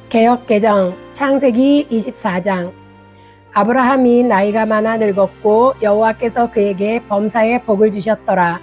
개역개정 창세기 24장. 아브라함이 나이가 많아 늙었고 여호와께서 그에게 범사에 복을 주셨더라.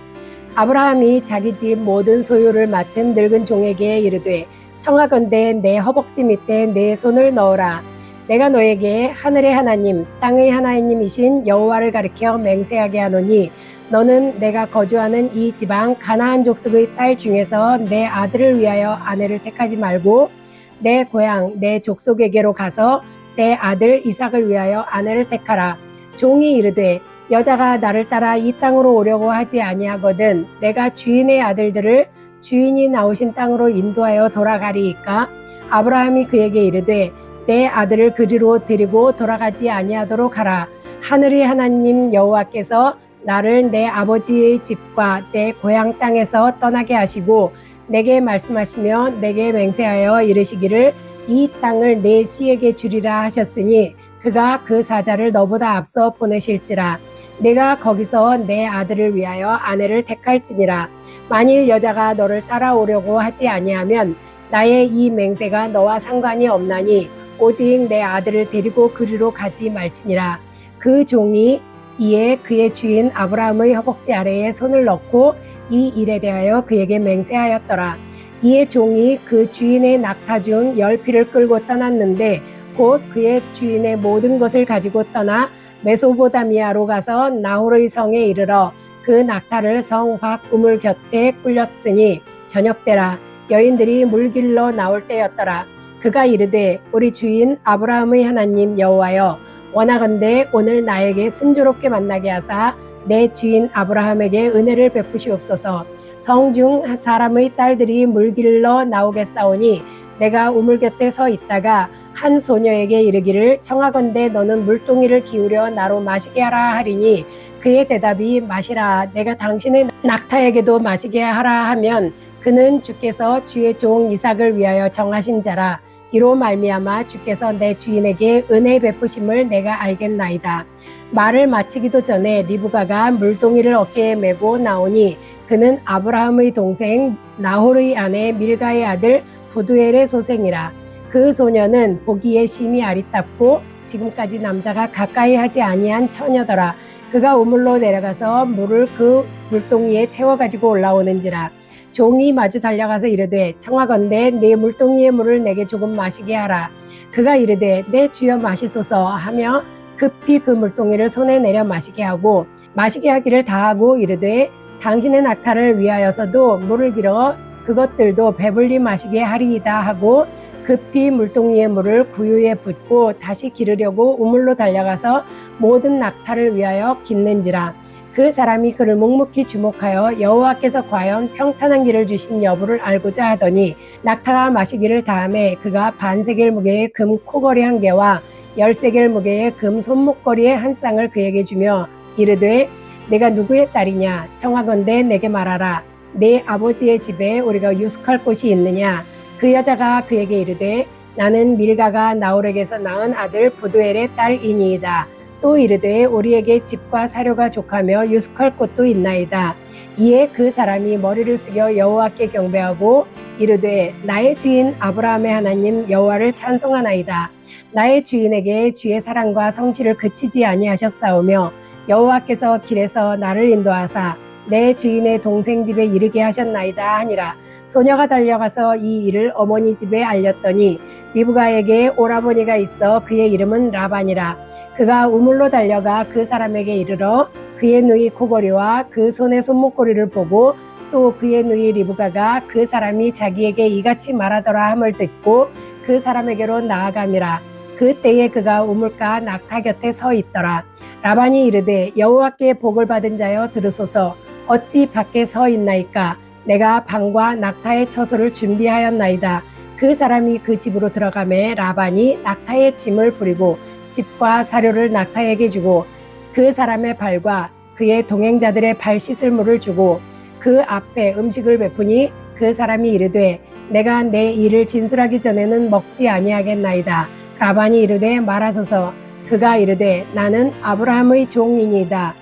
아브라함이 자기 집 모든 소유를 맡은 늙은 종에게 이르되 청하건대 내 허벅지 밑에 내 손을 넣어라. 내가 너에게 하늘의 하나님 땅의 하나님이신 여호와를 가리켜 맹세하게 하노니 너는 내가 거주하는 이 지방 가나안 족속의 딸 중에서 내 아들을 위하여 아내를 택하지 말고 내 고향 내 족속에게로 가서 내 아들 이삭을 위하여 아내를 택하라. 종이 이르되 여자가 나를 따라 이 땅으로 오려고 하지 아니하거든 내가 주인의 아들들을 주인이 나오신 땅으로 인도하여 돌아가리이까. 아브라함이 그에게 이르되 내 아들을 그리로 데리고 돌아가지 아니하도록 하라. 하늘의 하나님 여호와께서 나를 내 아버지의 집과 내 고향 땅에서 떠나게 하시고 내게 말씀하시며 내게 맹세하여 이르시기를 이 땅을 내 씨에게 주리라 하셨으니 그가 그 사자를 너보다 앞서 보내실지라. 내가 거기서 내 아들을 위하여 아내를 택할지니라. 만일 여자가 너를 따라오려고 하지 아니하면 나의 이 맹세가 너와 상관이 없나니 오직 내 아들을 데리고 그리로 가지 말지니라. 그 종이 이에 그의 주인 아브라함의 허벅지 아래에 손을 넣고 이 일에 대하여 그에게 맹세하였더라. 이에 종이 그 주인의 낙타 중 10匹를 끌고 떠났는데 곧 그의 주인의 모든 것을 가지고 떠나 메소보다미아로 가서 나홀의 성에 이르러 그 낙타를 성 밖 우물 곁에 꿀렸으니 저녁때라. 여인들이 물길로 나올 때였더라. 그가 이르되 우리 주인 아브라함의 하나님 여호와여 원하건대 오늘 나에게 순조롭게 만나게 하사 내 주인 아브라함에게 은혜를 베푸시옵소서. 성중 사람의 딸들이 물길로 나오겠사오니 내가 우물 곁에 서 있다가 한 소녀에게 이르기를 청하건대 너는 물동이를 기울여 나로 마시게 하라 하리니 그의 대답이 마시라. 내가 당신의 낙타에게도 마시게 하라 하면 그는 주께서 주의 종 이삭을 위하여 정하신 자라. 이로 말미암아 주께서 내 주인에게 은혜 베푸심을 내가 알겠나이다. 말을 마치기도 전에 리브가가 물동이를 어깨에 메고 나오니 그는 아브라함의 동생 나홀의 아내 밀가의 아들 부두엘의 소생이라. 그 소녀는 보기에 심히 아리따고 지금까지 남자가 가까이 하지 아니한 처녀더라. 그가 우물로 내려가서 물을 그 물동이에 채워 가지고 올라오는지라. 종이 마주 달려가서 이르되 청하건대 네 물동이의 물을 내게 조금 마시게 하라. 그가 이르되 내 주여 마시소서 하며 급히 그 물동이를 손에 내려 마시게 하고 마시게 하기를 다하고 이르되 당신의 낙타를 위하여서도 물을 길어 그것들도 배불리 마시게 하리이다 하고 급히 물동이의 물을 구유에 붓고 다시 기르려고 우물로 달려가서 모든 낙타를 위하여 깃는지라. 그 사람이 그를 묵묵히 주목하여 여호와께서 과연 평탄한 길을 주신 여부를 알고자 하더니 낙타가 마시기를 다하매 그가 반세겔 무게의 금 코걸이 1개와 10세겔 무게의 금 손목걸이의 한 쌍을 그에게 주며 이르되 내가 누구의 딸이냐 청하건대 내게 말하라. 내 아버지의 집에 우리가 유숙할 곳이 있느냐. 그 여자가 그에게 이르되 나는 밀가가 나홀에게서 낳은 아들 부두엘의 딸이니이다. 또 이르되 우리에게 집과 사료가 족하며 유숙할 곳도 있나이다. 이에 그 사람이 머리를 숙여 여호와께 경배하고 이르되 나의 주인 아브라함의 하나님 여호와를 찬송하나이다. 나의 주인에게 주의 사랑과 성실을 그치지 아니하셨사오며 여호와께서 길에서 나를 인도하사 내 주인의 동생 집에 이르게 하셨나이다 하니라. 소녀가 달려가서 이 일을 어머니 집에 알렸더니 리브가에게 오라버니가 있어 그의 이름은 라반이라. 그가 우물로 달려가 그 사람에게 이르러 그의 누이 코걸이와 그 손의 손목걸이를 보고 또 그의 누이 리브가가 그 사람이 자기에게 이같이 말하더라 함을 듣고 그 사람에게로 나아감이라. 그때에 그가 우물가 낙타 곁에 서 있더라. 라반이 이르되 여호와께 복을 받은 자여 들으소서. 어찌 밖에 서 있나이까. 내가 방과 낙타의 처소를 준비하였나이다. 그 사람이 그 집으로 들어가매 라반이 낙타의 짐을 부리고 집과 사료를 낙타에게 주고 그 사람의 발과 그의 동행자들의 발 씻을 물을 주고 그 앞에 음식을 베푸니 그 사람이 이르되 내가 내 일을 진술하기 전에는 먹지 아니하겠나이다. 라반이 이르되 말하소서. 그가 이르되 나는 아브라함의 종이니이다.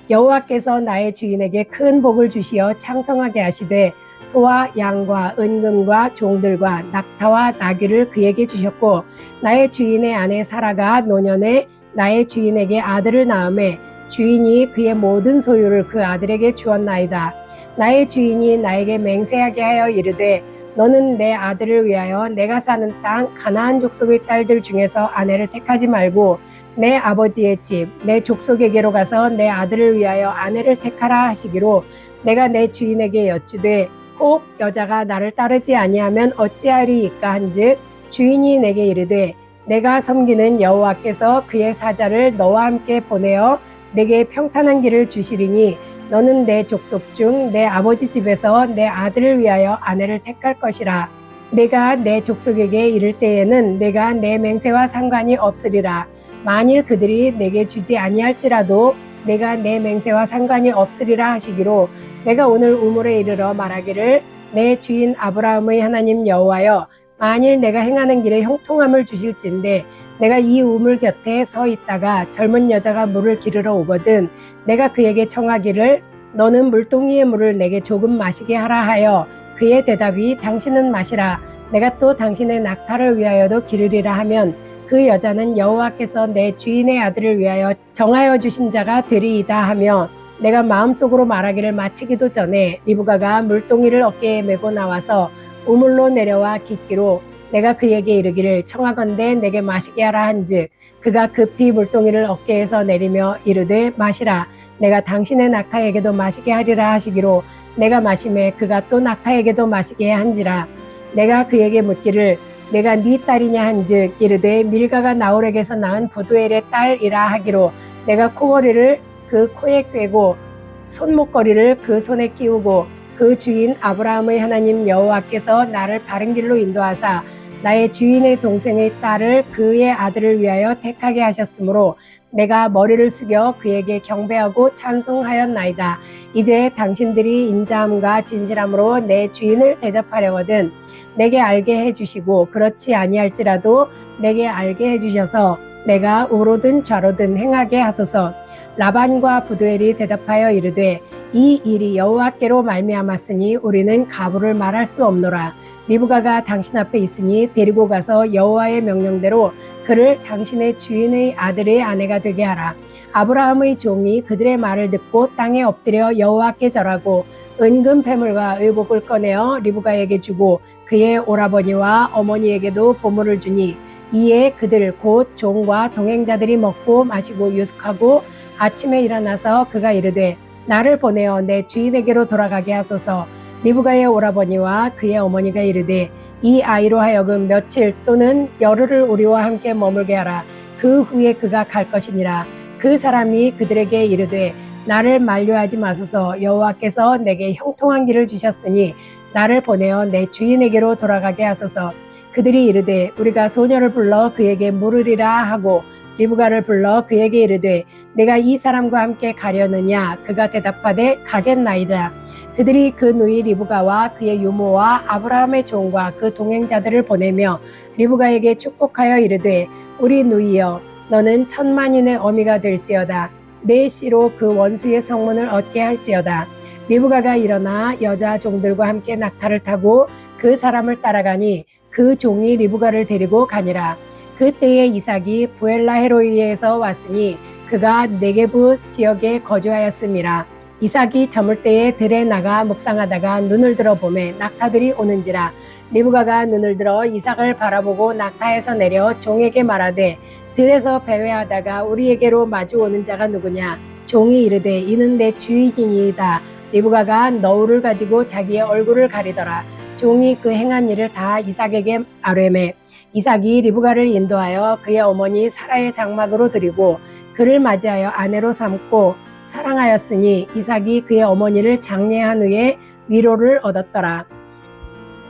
여호와께서 나의 주인에게 큰 복을 주시어 창성하게 하시되 소와 양과 은금과 종들과 낙타와 나귀를 그에게 주셨고 나의 주인의 아내 사라가 노년에 나의 주인에게 아들을 낳음에 주인이 그의 모든 소유를 그 아들에게 주었나이다. 나의 주인이 나에게 맹세하게 하여 이르되 너는 내 아들을 위하여 내가 사는 땅 가나안 족속의 딸들 중에서 아내를 택하지 말고 내 아버지의 집 내 족속에게로 가서 내 아들을 위하여 아내를 택하라 하시기로 내가 내 주인에게 여쭈되 혹 여자가 나를 따르지 아니하면 어찌하리이까 한즉 주인이 내게 이르되 내가 섬기는 여호와께서 그의 사자를 너와 함께 보내어 내게 평탄한 길을 주시리니 너는 내 족속 중 내 아버지 집에서 내 아들을 위하여 아내를 택할 것이라. 내가 내 족속에게 이를 때에는 내가 내 맹세와 상관이 없으리라. 만일 그들이 내게 주지 아니할지라도 내가 내 맹세와 상관이 없으리라 하시기로 내가 오늘 우물에 이르러 말하기를 내 주인 아브라함의 하나님 여호와여 만일 내가 행하는 길에 형통함을 주실진데 내가 이 우물 곁에 서 있다가 젊은 여자가 물을 기르러 오거든 내가 그에게 청하기를 너는 물동이의 물을 내게 조금 마시게 하라 하여 그의 대답이 당신은 마시라 내가 또 당신의 낙타를 위하여도 기르리라 하면 그 여자는 여호와께서 내 주인의 아들을 위하여 정하여 주신 자가 되리이다 하며 내가 마음속으로 말하기를 마치기도 전에 리브가가 물동이를 어깨에 메고 나와서 우물로 내려와 깃기로 내가 그에게 이르기를 청하건대 내게 마시게 하라 한즉 그가 급히 물동이를 어깨에서 내리며 이르되 마시라 내가 당신의 낙타에게도 마시게 하리라 하시기로 내가 마시매 그가 또 낙타에게도 마시게 한지라 내가 그에게 묻기를 내가 네 딸이냐 한즉 이르되 밀가가 나홀에게서 낳은 부두엘의 딸이라 하기로 내가 코걸이를 그 코에 꿰고 손목걸이를 그 손에 끼우고 그 주인 아브라함의 하나님 여호와께서 나를 바른 길로 인도하사 나의 주인의 동생의 딸을 그의 아들을 위하여 택하게 하셨으므로 내가 머리를 숙여 그에게 경배하고 찬송하였나이다. 이제 당신들이 인자함과 진실함으로 내 주인을 대접하려거든 내게 알게 해주시고 그렇지 아니할지라도 내게 알게 해주셔서 내가 우로든 좌로든 행하게 하소서. 라반과 부두엘이 대답하여 이르되 이 일이 여호와께로 말미암았으니 우리는 가부를 말할 수 없노라. 리브가가 당신 앞에 있으니 데리고 가서 여호와의 명령대로 그를 당신의 주인의 아들의 아내가 되게 하라. 아브라함의 종이 그들의 말을 듣고 땅에 엎드려 여호와께 절하고 은금 패물과 의복을 꺼내어 리브가에게 주고 그의 오라버니와 어머니에게도 보물을 주니 이에 그들 곧 종과 동행자들이 먹고 마시고 유숙하고 아침에 일어나서 그가 이르되 나를 보내어 내 주인에게로 돌아가게 하소서. 리브가의 오라버니와 그의 어머니가 이르되 이 아이로 하여금 며칠 또는 열흘을 우리와 함께 머물게 하라. 그 후에 그가 갈 것이니라. 그 사람이 그들에게 이르되 나를 만류하지 마소서. 여호와께서 내게 형통한 길을 주셨으니 나를 보내어 내 주인에게로 돌아가게 하소서. 그들이 이르되 우리가 소녀를 불러 그에게 물으리라 하고 리브가를 불러 그에게 이르되 내가 이 사람과 함께 가려느냐. 그가 대답하되 가겠나이다. 그들이 그 누이 리브가와 그의 유모와 아브라함의 종과 그 동행자들을 보내며 리브가에게 축복하여 이르되 우리 누이여 너는 천만인의 어미가 될지어다. 내 씨로 그 원수의 성문을 얻게 할지어다. 리브가가 일어나 여자 종들과 함께 낙타를 타고 그 사람을 따라가니 그 종이 리브가를 데리고 가니라. 그때에 이삭이 부엘라헤로이에서 왔으니 그가 네게부 지역에 거주하였음이라. 이삭이 저물 때에 들에 나가 묵상하다가 눈을 들어 보매 낙타들이 오는지라. 리브가가 눈을 들어 이삭을 바라보고 낙타에서 내려 종에게 말하되 들에서 배회하다가 우리에게로 마주 오는 자가 누구냐. 종이 이르되 이는 내 주인이니이다. 리브가가 너울을 가지고 자기의 얼굴을 가리더라. 종이 그 행한 일을 다 이삭에게 아뢰매 이삭이 리브가를 인도하여 그의 어머니 사라의 장막으로 들이고 그를 맞이하여 아내로 삼고 사랑하였으니 이삭이 그의 어머니를 장례한 후에 위로를 얻었더라.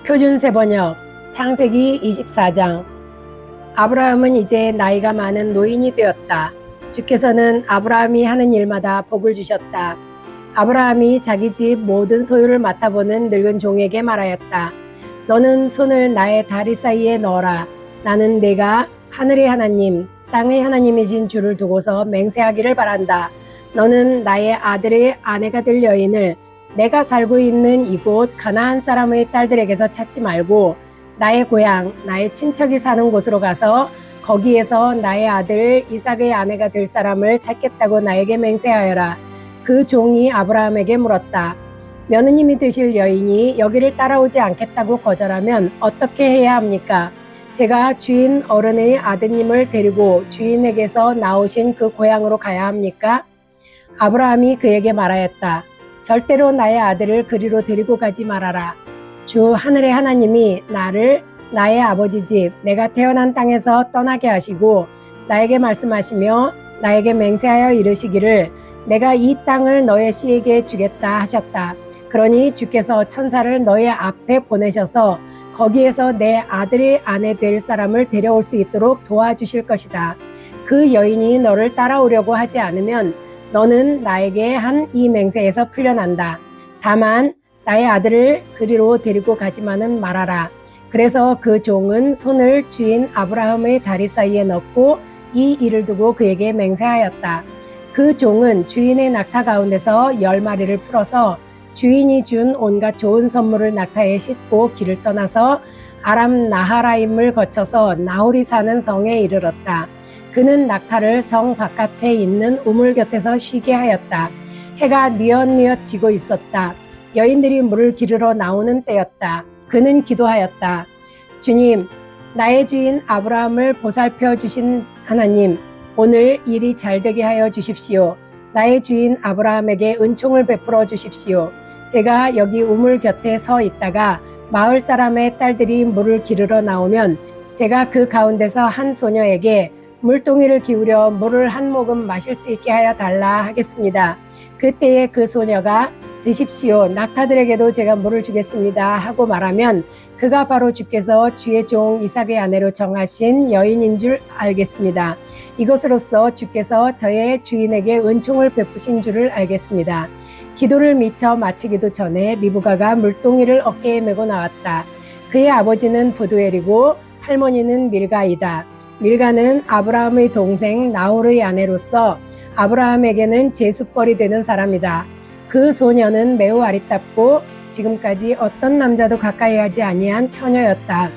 표준세 번역 창세기 24장. 아브라함은 이제 나이가 많은 노인이 되었다. 주께서는 아브라함이 하는 일마다 복을 주셨다. 아브라함이 자기 집 모든 소유를 맡아보는 늙은 종에게 말하였다. 너는 손을 나의 다리 사이에 넣어라. 나는 내가 하늘의 하나님, 땅의 하나님이신 주를 두고서 맹세하기를 바란다. 너는 나의 아들의 아내가 될 여인을 내가 살고 있는 이곳 가나안 사람의 딸들에게서 찾지 말고 나의 고향, 나의 친척이 사는 곳으로 가서 거기에서 나의 아들 이삭의 아내가 될 사람을 찾겠다고 나에게 맹세하여라. 그 종이 아브라함에게 물었다. 며느님이 되실 여인이 여기를 따라오지 않겠다고 거절하면 어떻게 해야 합니까? 제가 주인 어른의 아드님을 데리고 주인에게서 나오신 그 고향으로 가야 합니까? 아브라함이 그에게 말하였다. 절대로 나의 아들을 그리로 데리고 가지 말아라. 주 하늘의 하나님이 나를 나의 아버지 집, 내가 태어난 땅에서 떠나게 하시고 나에게 말씀하시며 나에게 맹세하여 이르시기를 내가 이 땅을 너의 씨에게 주겠다 하셨다. 그러니 주께서 천사를 너의 앞에 보내셔서 거기에서 내 아들의 아내 될 사람을 데려올 수 있도록 도와주실 것이다. 그 여인이 너를 따라오려고 하지 않으면 너는 나에게 한 이 맹세에서 풀려난다. 다만 나의 아들을 그리로 데리고 가지만은 말아라. 그래서 그 종은 손을 주인 아브라함의 다리 사이에 넣고 이 일을 두고 그에게 맹세하였다. 그 종은 주인의 낙타 가운데서 10마리를 풀어서 주인이 준 온갖 좋은 선물을 낙타에 싣고 길을 떠나서 아람 나하라임을 거쳐서 나홀이 사는 성에 이르렀다. 그는 낙타를 성 바깥에 있는 우물 곁에서 쉬게 하였다. 해가 뉘엿뉘엿 지고 있었다. 여인들이 물을 기르러 나오는 때였다. 그는 기도하였다. 주님, 나의 주인 아브라함을 보살펴 주신 하나님, 오늘 일이 잘 되게 하여 주십시오. 나의 주인 아브라함에게 은총을 베풀어 주십시오. 제가 여기 우물 곁에 서 있다가 마을 사람의 딸들이 물을 기르러 나오면 제가 그 가운데서 한 소녀에게 물동이를 기울여 물을 한 모금 마실 수 있게 하여 달라 하겠습니다. 그때에 그 소녀가 드십시오. 낙타들에게도 제가 물을 주겠습니다 하고 말하면 그가 바로 주께서 주의 종 이삭의 아내로 정하신 여인인 줄 알겠습니다. 이것으로써 주께서 저의 주인에게 은총을 베푸신 줄을 알겠습니다. 기도를 미처 마치기도 전에 리브가가 물동이를 어깨에 메고 나왔다. 그의 아버지는 부두엘이고 할머니는 밀가이다. 밀가는 아브라함의 동생 나홀의 아내로서 아브라함에게는 제수벌이 되는 사람이다. 그 소녀는 매우 아리답고 지금까지 어떤 남자도 가까이 하지 아니한 처녀였다.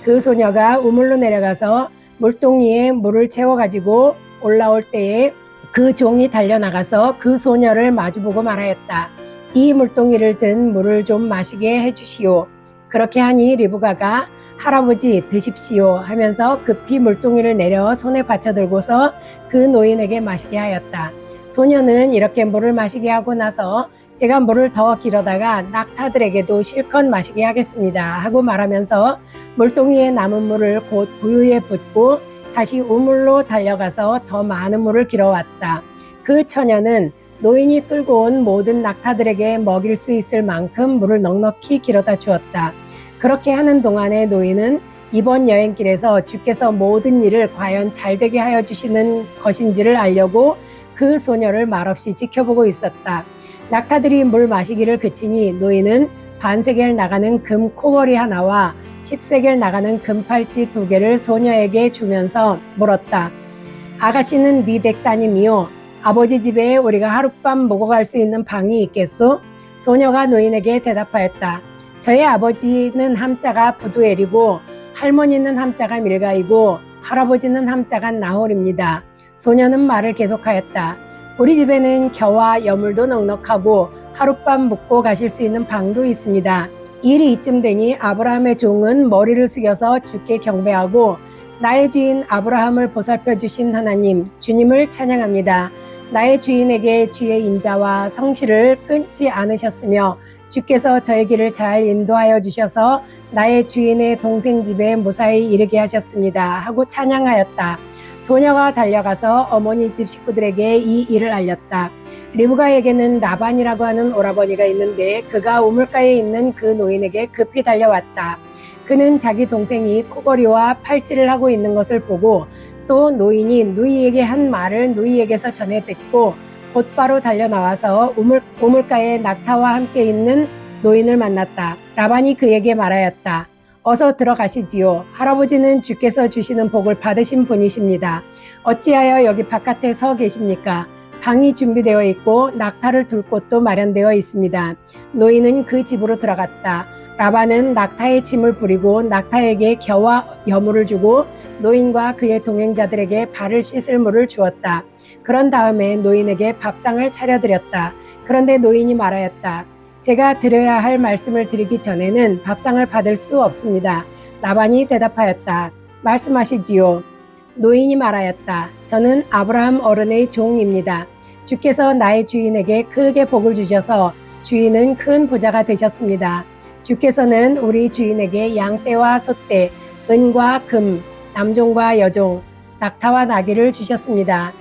그 소녀가 우물로 내려가서 물동이에 물을 채워가지고 올라올 때에 그 종이 달려나가서 그 소녀를 마주보고 말하였다. 이 물동이를 든 물을 좀 마시게 해주시오. 그렇게 하니 리브가가 할아버지 드십시오 하면서 급히 물동이를 내려 손에 받쳐 들고서 그 노인에게 마시게 하였다. 소녀는 이렇게 물을 마시게 하고 나서 제가 물을 더 길어다가 낙타들에게도 실컷 마시게 하겠습니다 하고 말하면서 물동이에 남은 물을 곧 부유에 붓고 다시 우물로 달려가서 더 많은 물을 길어왔다. 그 처녀는 노인이 끌고 온 모든 낙타들에게 먹일 수 있을 만큼 물을 넉넉히 길어다 주었다. 그렇게 하는 동안에 노인은 이번 여행길에서 주께서 모든 일을 과연 잘되게 하여 주시는 것인지를 알려고 그 소녀를 말없이 지켜보고 있었다. 낙타들이 물 마시기를 그치니 노인은 반세겔 나가는 금 코걸이 하나와 10세겔 나가는 금팔찌 2개를 소녀에게 주면서 물었다. 아가씨는 네 댁 따님이요. 아버지 집에 우리가 하룻밤 묵어 갈 수 있는 방이 있겠소? 소녀가 노인에게 대답하였다. 저의 아버지는 함자가 부두엘이고 할머니는 함자가 밀가이고 할아버지는 함자가 나홀입니다. 소녀는 말을 계속하였다. 우리 집에는 겨와 여물도 넉넉하고 하룻밤 묵고 가실 수 있는 방도 있습니다. 일이 이쯤 되니 아브라함의 종은 머리를 숙여서 주께 경배하고 나의 주인 아브라함을 보살펴 주신 하나님 주님을 찬양합니다. 나의 주인에게 주의 인자와 성실을 끊지 않으셨으며 주께서 저의 길을 잘 인도하여 주셔서 나의 주인의 동생 집에 무사히 이르게 하셨습니다 하고 찬양하였다. 소녀가 달려가서 어머니 집 식구들에게 이 일을 알렸다. 리브가에게는 라반이라고 하는 오라버니가 있는데 그가 우물가에 있는 그 노인에게 급히 달려왔다. 그는 자기 동생이 코걸이와 팔찌를 하고 있는 것을 보고 또 노인이 누이에게 한 말을 누이에게서 전해 듣고 곧바로 달려나와서 우물가에 낙타와 함께 있는 노인을 만났다. 라반이 그에게 말하였다. 어서 들어가시지요. 할아버지는 주께서 주시는 복을 받으신 분이십니다. 어찌하여 여기 바깥에 서 계십니까? 방이 준비되어 있고 낙타를 둘 곳도 마련되어 있습니다. 노인은 그 집으로 들어갔다. 라반은 낙타의 짐을 부리고 낙타에게 겨와 여물을 주고 노인과 그의 동행자들에게 발을 씻을 물을 주었다. 그런 다음에 노인에게 밥상을 차려드렸다. 그런데 노인이 말하였다. 제가 드려야 할 말씀을 드리기 전에는 밥상을 받을 수 없습니다. 라반이 대답하였다. 말씀하시지요. 노인이 말하였다. 저는 아브라함 어른의 종입니다. 주께서 나의 주인에게 크게 복을 주셔서 주인은 큰 부자가 되셨습니다. 주께서는 우리 주인에게 양떼와 소떼, 은과 금, 남종과 여종, 낙타와 나귀를 주셨습니다.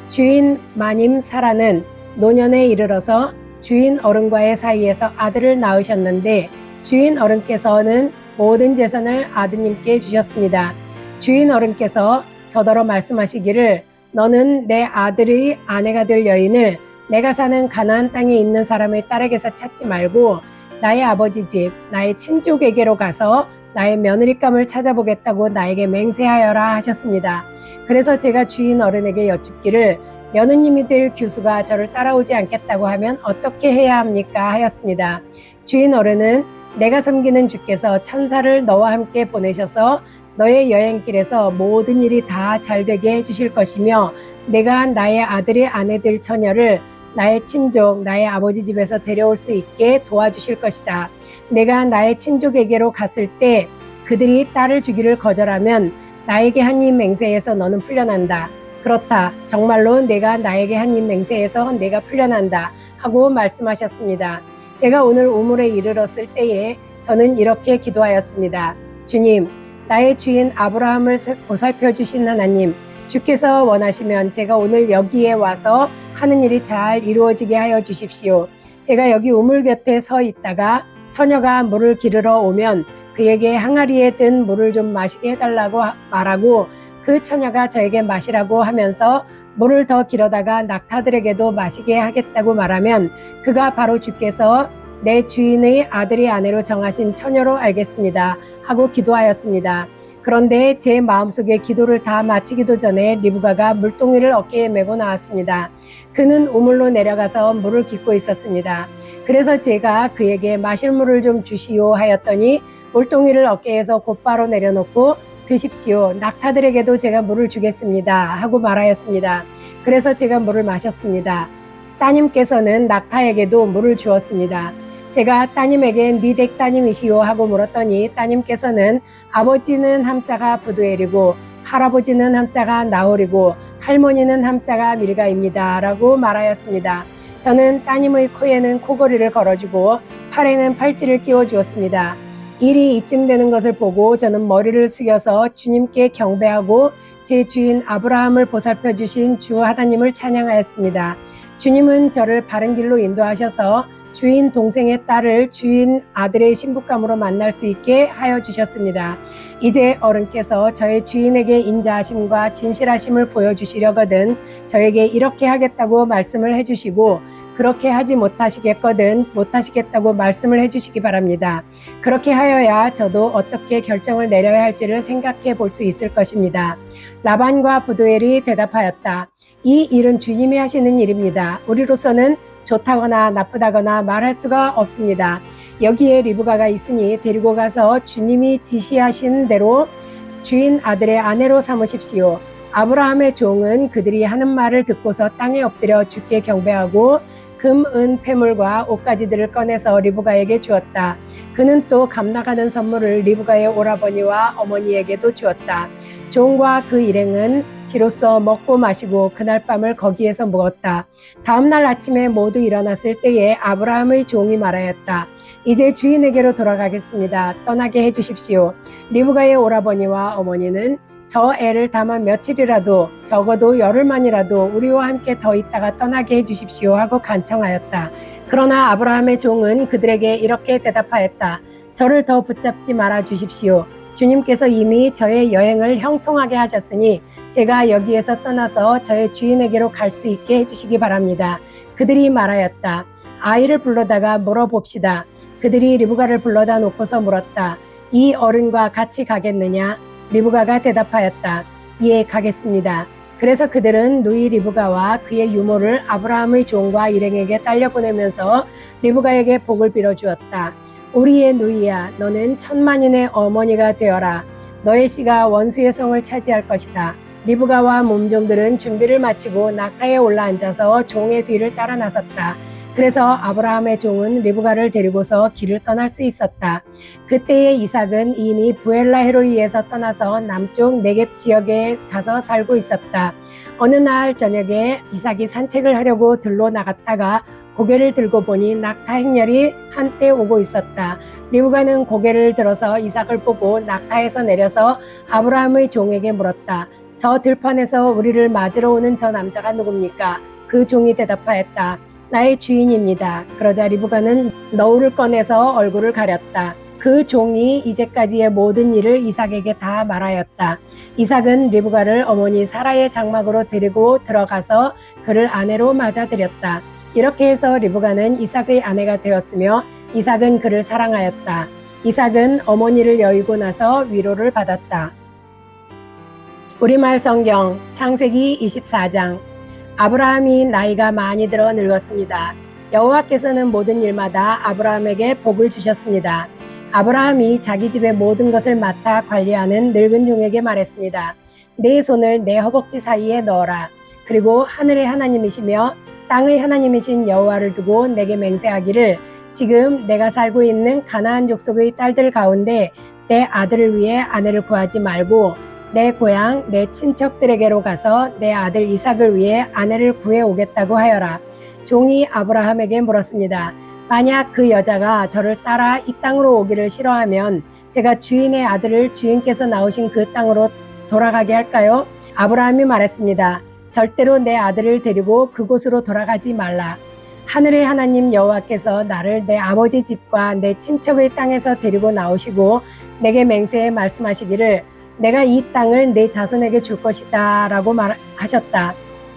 주인 마님 사라는 노년에 이르러서 주인 어른과의 사이에서 아들을 낳으셨는데 주인 어른께서는 모든 재산을 아드님께 주셨습니다. 주인 어른께서 저더러 말씀하시기를 너는 내 아들의 아내가 될 여인을 내가 사는 가나안 땅에 있는 사람의 딸에게서 찾지 말고 나의 아버지 집, 나의 친족에게로 가서 나의 며느리감을 찾아보겠다고 나에게 맹세하여라 하셨습니다. 그래서 제가 주인 어른에게 여쭙기를 며느님이 될 규수가 저를 따라오지 않겠다고 하면 어떻게 해야 합니까? 하였습니다. 주인 어른은 내가 섬기는 주께서 천사를 너와 함께 보내셔서 너의 여행길에서 모든 일이 다 잘되게 해주실 것이며 내가 나의 아들의 아내 될 처녀를 나의 친족, 나의 아버지 집에서 데려올 수 있게 도와주실 것이다. 내가 나의 친족에게로 갔을 때 그들이 딸을 주기를 거절하면 나에게 한 입 맹세에서 너는 풀려난다. 그렇다. 정말로 내가 나에게 한 입 맹세에서 내가 풀려난다. 하고 말씀하셨습니다. 제가 오늘 우물에 이르렀을 때에 저는 이렇게 기도하였습니다. 주님, 나의 주인 아브라함을 보살펴 주신 하나님, 주께서 원하시면 제가 오늘 여기에 와서 하는 일이 잘 이루어지게 하여 주십시오. 제가 여기 우물 곁에 서 있다가 처녀가 물을 기르러 오면 그에게 항아리에 든 물을 좀 마시게 해달라고 말하고 그 처녀가 저에게 마시라고 하면서 물을 더 길어다가 낙타들에게도 마시게 하겠다고 말하면 그가 바로 주께서 내 주인의 아들의 아내로 정하신 처녀로 알겠습니다. 하고 기도하였습니다. 그런데 제 마음속에 기도를 다 마치기도 전에 리브가가 물동이를 어깨에 메고 나왔습니다. 그는 우물로 내려가서 물을 깃고 있었습니다. 그래서 제가 그에게 마실 물을 좀 주시오 하였더니 물동이를 어깨에서 곧바로 내려놓고 드십시오. 낙타들에게도 제가 물을 주겠습니다. 하고 말하였습니다. 그래서 제가 물을 마셨습니다. 따님께서는 낙타에게도 물을 주었습니다. 제가 따님에게 네 댁 따님이시오 하고 물었더니 따님께서는 아버지는 함자가 부두엘이고 할아버지는 함자가 나홀이고 할머니는 함자가 밀가입니다. 라고 말하였습니다. 저는 따님의 코에는 코걸이를 걸어주고 팔에는 팔찌를 끼워주었습니다. 일이 이쯤 되는 것을 보고 저는 머리를 숙여서 주님께 경배하고 제 주인 아브라함을 보살펴 주신 주 하나님을 찬양하였습니다. 주님은 저를 바른 길로 인도하셔서 주인 동생의 딸을 주인 아들의 신부감으로 만날 수 있게 하여 주셨습니다. 이제 어른께서 저의 주인에게 인자하심과 진실하심을 보여주시려거든 저에게 이렇게 하겠다고 말씀을 해주시고 그렇게 하지 못하시겠다고 말씀을 해주시기 바랍니다. 그렇게 하여야 저도 어떻게 결정을 내려야 할지를 생각해 볼 수 있을 것입니다. 라반과 부두엘이 대답하였다. 이 일은 주님이 하시는 일입니다. 우리로서는 좋다거나 나쁘다거나 말할 수가 없습니다. 여기에 리브가가 있으니 데리고 가서 주님이 지시하신 대로 주인 아들의 아내로 삼으십시오. 아브라함의 종은 그들이 하는 말을 듣고서 땅에 엎드려 주께 경배하고 금, 은, 폐물과 옷가지들을 꺼내서 리브가에게 주었다. 그는 또 값나가는 선물을 리브가의 오라버니와 어머니에게도 주었다. 종과 그 일행은 비로소 먹고 마시고 그날 밤을 거기에서 묵었다. 다음날 아침에 모두 일어났을 때에 아브라함의 종이 말하였다. 이제 주인에게로 돌아가겠습니다. 떠나게 해주십시오. 리브가의 오라버니와 어머니는 저 애를 다만 며칠이라도 적어도 열흘만이라도 우리와 함께 더 있다가 떠나게 해주십시오 하고 간청하였다. 그러나 아브라함의 종은 그들에게 이렇게 대답하였다. 저를 더 붙잡지 말아 주십시오. 주님께서 이미 저의 여행을 형통하게 하셨으니 제가 여기에서 떠나서 저의 주인에게로 갈 수 있게 해주시기 바랍니다. 그들이 말하였다. 아이를 불러다가 물어봅시다. 그들이 리브가를 불러다 놓고서 물었다. 이 어른과 같이 가겠느냐? 리브가가 대답하였다. 예, 가겠습니다. 그래서 그들은 누이 리브가와 그의 유모를 아브라함의 종과 일행에게 딸려 보내면서 리브가에게 복을 빌어 주었다. 우리의 누이야, 너는 천만인의 어머니가 되어라. 너의 씨가 원수의 성을 차지할 것이다. 리브가와 몸종들은 준비를 마치고 낙타에 올라앉아서 종의 뒤를 따라 나섰다. 그래서 아브라함의 종은 리브가를 데리고서 길을 떠날 수 있었다. 그때의 이삭은 이미 부엘라헤로이에서 떠나서 남쪽 네겝 지역에 가서 살고 있었다. 어느 날 저녁에 이삭이 산책을 하려고 들로 나갔다가 고개를 들고 보니 낙타 행렬이 한때 오고 있었다. 리브가는 고개를 들어서 이삭을 보고 낙타에서 내려서 아브라함의 종에게 물었다. 저 들판에서 우리를 맞으러 오는 저 남자가 누굽니까? 그 종이 대답하였다. 나의 주인입니다. 그러자 리브가는 너울을 꺼내서 얼굴을 가렸다. 그 종이 이제까지의 모든 일을 이삭에게 다 말하였다. 이삭은 리브가를 어머니 사라의 장막으로 데리고 들어가서 그를 아내로 맞아들였다. 이렇게 해서 리브가는 이삭의 아내가 되었으며 이삭은 그를 사랑하였다. 이삭은 어머니를 여의고 나서 위로를 받았다. 우리말 성경 창세기 24장. 아브라함이 나이가 많이 들어 늙었습니다. 여호와께서는 모든 일마다 아브라함에게 복을 주셨습니다. 아브라함이 자기 집의 모든 것을 맡아 관리하는 늙은 종에게 말했습니다. 내 손을 내 허벅지 사이에 넣어라. 그리고 하늘의 하나님이시며 땅의 하나님이신 여호와를 두고 내게 맹세하기를 지금 내가 살고 있는 가나안 족속의 딸들 가운데 내 아들을 위해 아내를 구하지 말고 내 고향 내 친척들에게로 가서 내 아들 이삭을 위해 아내를 구해 오겠다고 하여라. 종이 아브라함에게 물었습니다. 만약 그 여자가 저를 따라 이 땅으로 오기를 싫어하면 제가 주인의 아들을 주인께서 나오신 그 땅으로 돌아가게 할까요? 아브라함이 말했습니다. 절대로 내 아들을 데리고 그곳으로 돌아가지 말라. 하늘의 하나님 여호와께서 나를 내 아버지 집과 내 친척의 땅에서 데리고 나오시고 내게 맹세해 말씀하시기를 내가 이 땅을 내 자손에게 줄 것이다 라고 말하셨다.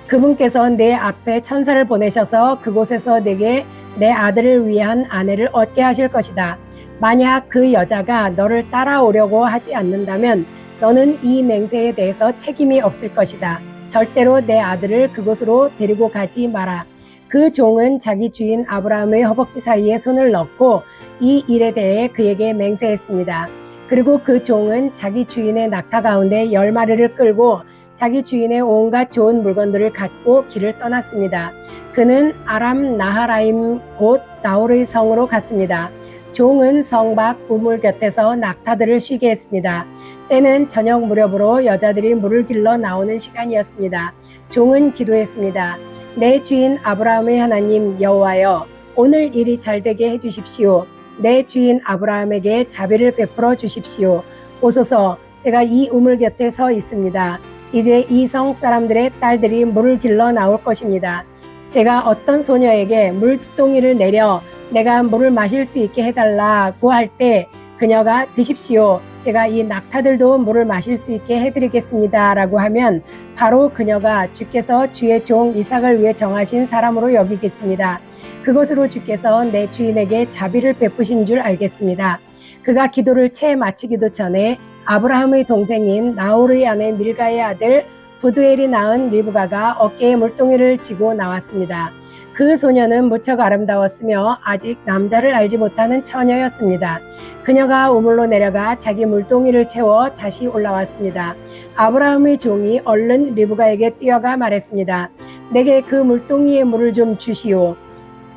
그분께서 내 앞에 천사를 보내셔서 그곳에서 내게 내 아들을 위한 아내를 얻게 하실 것이다. 만약 그 여자가 너를 따라오려고 하지 않는다면 너는 이 맹세에 대해서 책임이 없을 것이다. 절대로 내 아들을 그곳으로 데리고 가지 마라. 그 종은 자기 주인 아브라함의 허벅지 사이에 손을 넣고 이 일에 대해 그에게 맹세했습니다. 그리고 그 종은 자기 주인의 낙타 가운데 10마리를 끌고 자기 주인의 온갖 좋은 물건들을 갖고 길을 떠났습니다. 그는 아람 나하라임 곧 나홀의 성으로 갔습니다. 종은 성 밖 우물 곁에서 낙타들을 쉬게 했습니다. 때는 저녁 무렵으로 여자들이 물을 길러 나오는 시간이었습니다. 종은 기도했습니다. 내 주인 아브라함의 하나님 여호와여, 오늘 일이 잘되게 해주십시오. 내 주인 아브라함에게 자비를 베풀어 주십시오. 오소서, 제가 이 우물 곁에 서 있습니다. 이제 이 성 사람들의 딸들이 물을 길러 나올 것입니다. 제가 어떤 소녀에게 물동이를 내려 내가 물을 마실 수 있게 해달라고 할 때 그녀가 드십시오. 제가 이 낙타들도 물을 마실 수 있게 해드리겠습니다 라고 하면 바로 그녀가 주께서 주의 종 이삭을 위해 정하신 사람으로 여기겠습니다. 그것으로 주께서 내 주인에게 자비를 베푸신 줄 알겠습니다. 그가 기도를 채 마치기도 전에 아브라함의 동생인 나홀의 아내 밀가의 아들 부두엘이 낳은 리브가가 어깨에 물동이를 지고 나왔습니다. 그 소녀는 무척 아름다웠으며 아직 남자를 알지 못하는 처녀였습니다. 그녀가 우물로 내려가 자기 물동이를 채워 다시 올라왔습니다. 아브라함의 종이 얼른 리브가에게 뛰어가 말했습니다. 내게 그 물동이의 물을 좀 주시오.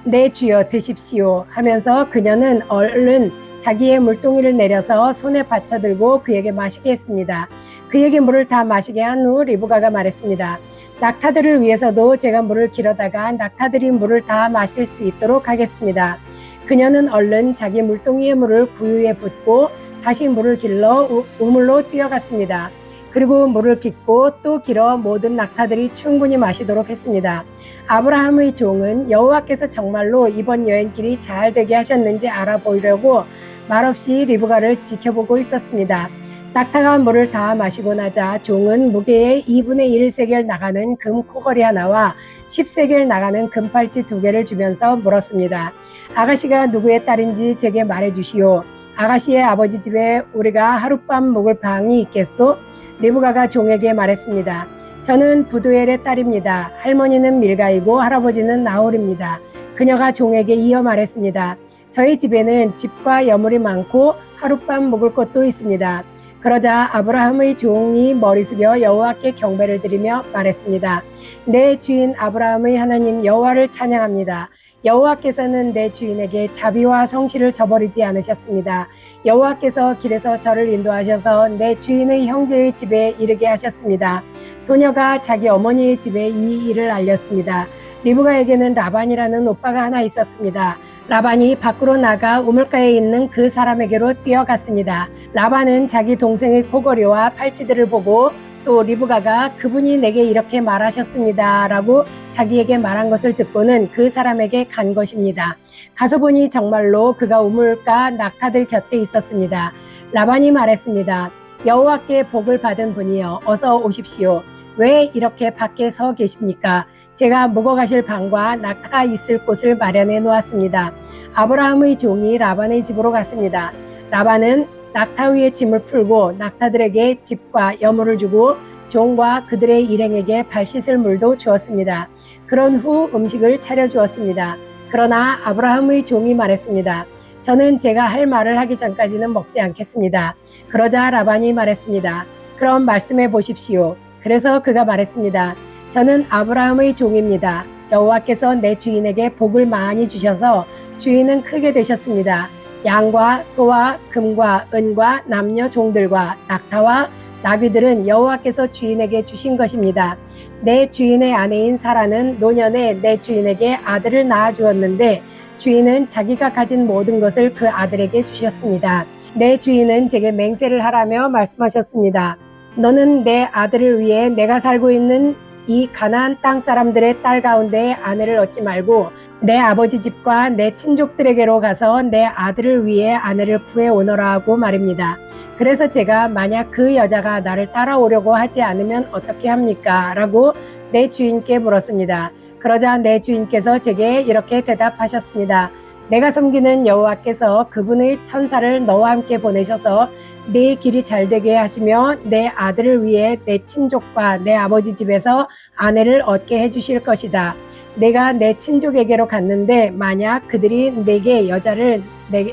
내 주여 드십시오 하면서 그녀는 얼른 자기의 물동이를 내려서 손에 받쳐들고 그에게 마시게 했습니다. 그에게 물을 다 마시게 한 후 리브가가 말했습니다. 낙타들을 위해서도 제가 물을 길어다가 낙타들이 물을 다 마실 수 있도록 하겠습니다. 그녀는 얼른 자기 물동이의 물을 구유에 붓고 다시 물을 길러 우물로 뛰어갔습니다. 그리고 물을 깃고 또 길어 모든 낙타들이 충분히 마시도록 했습니다. 아브라함의 종은 여호와께서 정말로 이번 여행길이 잘 되게 하셨는지 알아보려고 말없이 리브가를 지켜보고 있었습니다. 낙타가 물을 다 마시고 나자 종은 무게의 2분의 1세겔 나가는 금 코걸이 하나와 10세겔 나가는 금팔찌 2개를 주면서 물었습니다. 아가씨가 누구의 딸인지 제게 말해주시오. 아가씨의 아버지 집에 우리가 하룻밤 묵을 방이 있겠소? 리브가가 종에게 말했습니다. 저는 부두엘의 딸입니다. 할머니는 밀가이고 할아버지는 나홀입니다. 그녀가 종에게 이어 말했습니다. 저희 집에는 집과 여물이 많고 하룻밤 묵을 곳도 있습니다. 그러자 아브라함의 종이 머리 숙여 여호와께 경배를 드리며 말했습니다. 내 주인 아브라함의 하나님 여호와를 찬양합니다. 여호와께서는 내 주인에게 자비와 성실을 저버리지 않으셨습니다. 여호와께서 길에서 저를 인도하셔서 내 주인의 형제의 집에 이르게 하셨습니다. 소녀가 자기 어머니의 집에 이 일을 알렸습니다. 리브가에게는 라반이라는 오빠가 하나 있었습니다. 라반이 밖으로 나가 우물가에 있는 그 사람에게로 뛰어갔습니다. 라반은 자기 동생의 코걸이와 팔찌들을 보고 또 리브가가 그분이 내게 이렇게 말하셨습니다 라고 자기에게 말한 것을 듣고는 그 사람에게 간 것입니다. 가서 보니 정말로 그가 우물가 낙타들 곁에 있었습니다. 라반이 말했습니다. 여호와께 복을 받은 분이여 어서 오십시오. 왜 이렇게 밖에 서 계십니까? 제가 묵어가실 방과 낙타가 있을 곳을 마련해 놓았습니다. 아브라함의 종이 라반의 집으로 갔습니다. 라반은 낙타 위에 짐을 풀고 낙타들에게 집과 여물을 주고 종과 그들의 일행에게 발 씻을 물도 주었습니다. 그런 후 음식을 차려 주었습니다. 그러나 아브라함의 종이 말했습니다. 저는 제가 할 말을 하기 전까지는 먹지 않겠습니다. 그러자 라반이 말했습니다. 그럼 말씀해 보십시오. 그래서 그가 말했습니다. 저는 아브라함의 종입니다. 여호와께서 내 주인에게 복을 많이 주셔서 주인은 크게 되셨습니다. 양과 소와 금과 은과 남녀 종들과 낙타와 나귀들은 여호와께서 주인에게 주신 것입니다. 내 주인의 아내인 사라는 노년에 내 주인에게 아들을 낳아 주었는데 주인은 자기가 가진 모든 것을 그 아들에게 주셨습니다. 내 주인은 제게 맹세를 하라며 말씀하셨습니다. 너는 내 아들을 위해 내가 살고 있는 이 가나안 땅 사람들의 딸 가운데 아내를 얻지 말고 내 아버지 집과 내 친족들에게로 가서 내 아들을 위해 아내를 구해 오너라 하고 말입니다. 그래서 제가 만약 그 여자가 나를 따라오려고 하지 않으면 어떻게 합니까? 라고 내 주인께 물었습니다. 그러자 내 주인께서 제게 이렇게 대답하셨습니다. 내가 섬기는 여호와께서 그분의 천사를 너와 함께 보내셔서 내 길이 잘 되게 하시며 내 아들을 위해 내 친족과 내 아버지 집에서 아내를 얻게 해주실 것이다. 내가 내 친족에게로 갔는데 만약 그들이 내게 여자를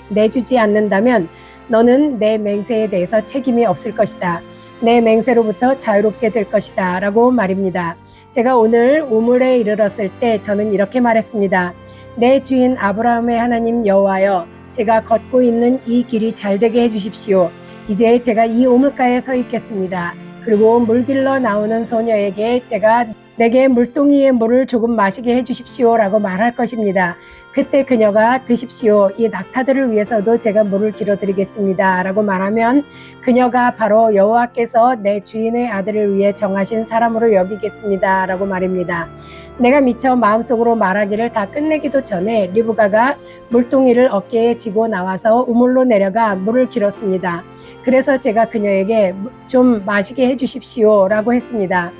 내주지 않는다면 너는 내 맹세에 대해서 책임이 없을 것이다. 내 맹세로부터 자유롭게 될 것이다 라고 말입니다. 제가 오늘 우물에 이르렀을 때 저는 이렇게 말했습니다. 내 주인 아브라함의 하나님 여호와여, 제가 걷고 있는 이 길이 잘 되게 해주십시오. 이제 제가 이 우물가에 서 있겠습니다. 그리고 물 길러 나오는 소녀에게 제가 내게 물동이의 물을 조금 마시게 해주십시오 라고 말할 것입니다. 그때 그녀가 드십시오. 이 낙타들을 위해서도 제가 물을 길어드리겠습니다 라고 말하면 그녀가 바로 여호와께서 내 주인의 아들을 위해 정하신 사람으로 여기겠습니다 라고 말입니다. 내가 미처 마음속으로 말하기를 다 끝내기도 전에 리브가가 물동이를 어깨에 지고 나와서 우물로 내려가 물을 길었습니다. 그래서 제가 그녀에게 좀 마시게 해주십시오 라고 했습니다.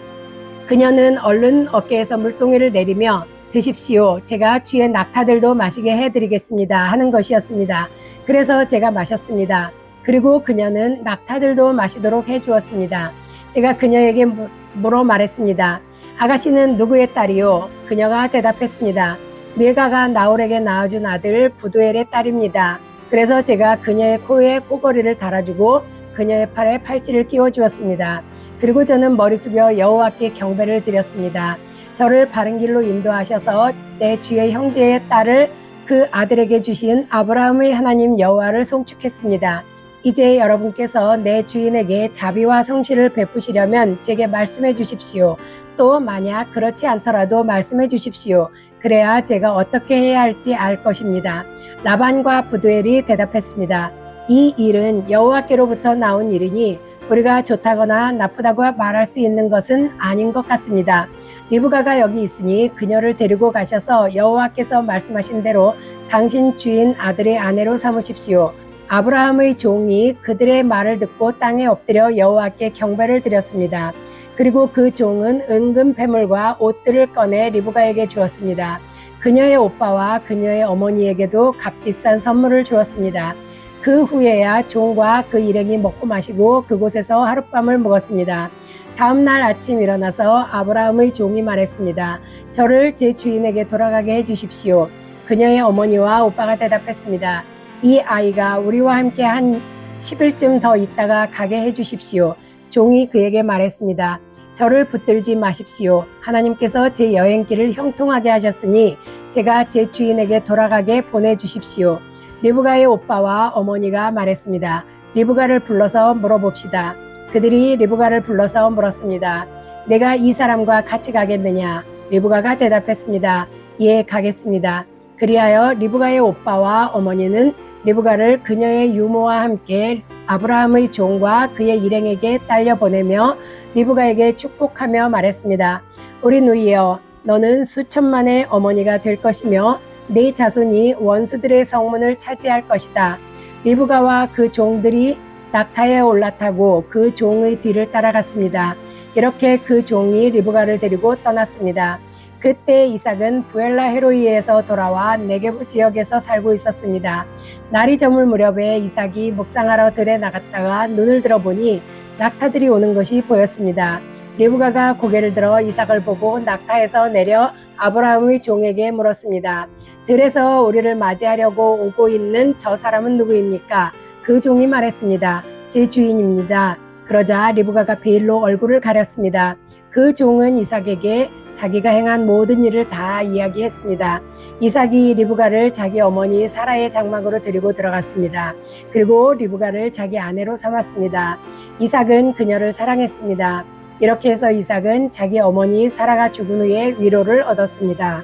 그녀는 얼른 어깨에서 물동이를 내리며 드십시오. 제가 뒤에 낙타들도 마시게 해드리겠습니다 하는 것이었습니다. 그래서 제가 마셨습니다. 그리고 그녀는 낙타들도 마시도록 해주었습니다. 제가 그녀에게 물어 말했습니다. 아가씨는 누구의 딸이요? 그녀가 대답했습니다. 밀가가 나홀에게 낳아준 아들 부두엘의 딸입니다. 그래서 제가 그녀의 코에 코걸이를 달아주고 그녀의 팔에 팔찌를 끼워주었습니다. 그리고 저는 머리 숙여 여호와께 경배를 드렸습니다. 저를 바른 길로 인도하셔서 내 주의 형제의 딸을 그 아들에게 주신 아브라함의 하나님 여호와를 송축했습니다. 이제 여러분께서 내 주인에게 자비와 성실을 베푸시려면 제게 말씀해 주십시오. 또 만약 그렇지 않더라도 말씀해 주십시오. 그래야 제가 어떻게 해야 할지 알 것입니다. 라반과 부두엘이 대답했습니다. 이 일은 여호와께로부터 나온 일이니 우리가 좋다거나 나쁘다고 말할 수 있는 것은 아닌 것 같습니다. 리브가가 여기 있으니 그녀를 데리고 가셔서 여호와께서 말씀하신 대로 당신 주인 아들의 아내로 삼으십시오. 아브라함의 종이 그들의 말을 듣고 땅에 엎드려 여호와께 경배를 드렸습니다. 그리고 그 종은 은금 패물과 옷들을 꺼내 리브가에게 주었습니다. 그녀의 오빠와 그녀의 어머니에게도 값비싼 선물을 주었습니다. 그 후에야 종과 그 일행이 먹고 마시고 그곳에서 하룻밤을 묵었습니다. 다음 날 아침 일어나서 아브라함의 종이 말했습니다. 저를 제 주인에게 돌아가게 해주십시오. 그녀의 어머니와 오빠가 대답했습니다. 이 아이가 우리와 함께 한 10일쯤 더 있다가 가게 해주십시오. 종이 그에게 말했습니다. 저를 붙들지 마십시오. 하나님께서 제 여행길을 형통하게 하셨으니 제가 제 주인에게 돌아가게 보내주십시오. 리브가의 오빠와 어머니가 말했습니다. 리브가를 불러서 물어봅시다. 그들이 리브가를 불러서 물었습니다. 내가 이 사람과 같이 가겠느냐? 리브가가 대답했습니다. 예, 가겠습니다. 그리하여 리브가의 오빠와 어머니는 리브가를 그녀의 유모와 함께 아브라함의 종과 그의 일행에게 딸려 보내며 리브가에게 축복하며 말했습니다. 우리 누이여, 너는 수천만의 어머니가 될 것이며 네 자손이 원수들의 성문을 차지할 것이다. 리브가와 그 종들이 낙타에 올라타고 그 종의 뒤를 따라갔습니다. 이렇게 그 종이 리브가를 데리고 떠났습니다. 그때 이삭은 부엘라 헤로이에서 돌아와 네게브 지역에서 살고 있었습니다. 날이 저물 무렵에 이삭이 묵상하러 들에 나갔다가 눈을 들어보니 낙타들이 오는 것이 보였습니다. 리브가가 고개를 들어 이삭을 보고 낙타에서 내려 아브라함의 종에게 물었습니다. 들에서 우리를 맞이하려고 오고 있는 저 사람은 누구입니까? 그 종이 말했습니다. 제 주인입니다. 그러자 리브가가 베일로 얼굴을 가렸습니다. 그 종은 이삭에게 자기가 행한 모든 일을 다 이야기했습니다. 이삭이 리브가를 자기 어머니 사라의 장막으로 데리고 들어갔습니다. 그리고 리브가를 자기 아내로 삼았습니다. 이삭은 그녀를 사랑했습니다. 이렇게 해서 이삭은 자기 어머니 사라가 죽은 후에 위로를 얻었습니다.